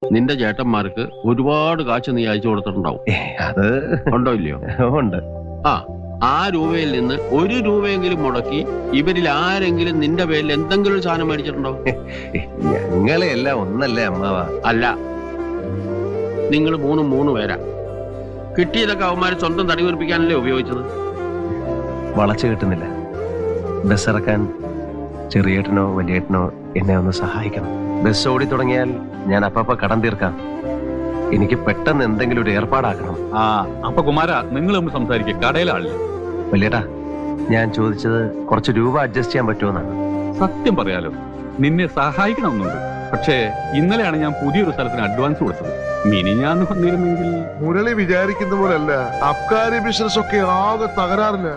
നിന്റെ ചേട്ടന്മാർക്ക് ഒരുപാട് കാശ് നീ അയച്ചു കൊടുത്തിട്ടുണ്ടാവും. അത് ഉണ്ടോ ഇല്ലയോ? ഉണ്ട്. ആ രൂപയിൽ നിന്ന് 1 രൂപയെങ്കിലും മുടക്കി ഇവരിൽ ആരെങ്കിലും നിന്റെ പേരിൽ എന്തെങ്കിലും ഒരു സാധനം മേടിച്ചിട്ടുണ്ടോ? ഞങ്ങളെ എല്ലാം ഒന്നല്ലേ അമ്മാവ? അല്ല, നിങ്ങൾ 3 പേരാ. കിട്ടിയതൊക്കെ അവന്മാര് സ്വന്തം തടി വീർപ്പിക്കാനല്ലേ ഉപയോഗിച്ചത്. വളച്ചു കിട്ടുന്നില്ല. ബസ് ഇറക്കാൻ ചെറിയേട്ടനോ വലിയേട്ടനോ എന്നെ ഒന്ന് സഹായിക്കണം. ബസ് ഓടി തുടങ്ങിയാൽ ഞാൻ അപ്പപ്പ കടം തീർക്കാം. എനിക്ക് പെട്ടെന്ന് എന്തെങ്കിലും ഒരു ഏർപ്പാടാക്കണം. അപ്പൊ കുമാര, നിങ്ങൾ തമ്മിൽ സംസാരിക്കുക, കടയിലാളില്ല. വലിയേട്ടാ, ഞാൻ ചോദിച്ചത് കുറച്ച് രൂപ അഡ്ജസ്റ്റ് ചെയ്യാൻ പറ്റുമെന്നാണ്. സത്യം പറയാലോ, നിന്നെ സഹായിക്കണമെന്നുണ്ട്. പക്ഷേ ഇന്നലെയാണ് ഞാൻ പുതിയൊരു സ്ഥലത്തിന് അഡ്വാൻസ് കൊടുത്തത്. മിനിഞ്ഞാന്ന് വന്നിരുന്നെങ്കിൽ. മുരളി വിചാരിക്കുന്ന പോലല്ല, അബ്കാരി ബിസിനസ് ഒക്കെ ആകെ തകരാറില്ല.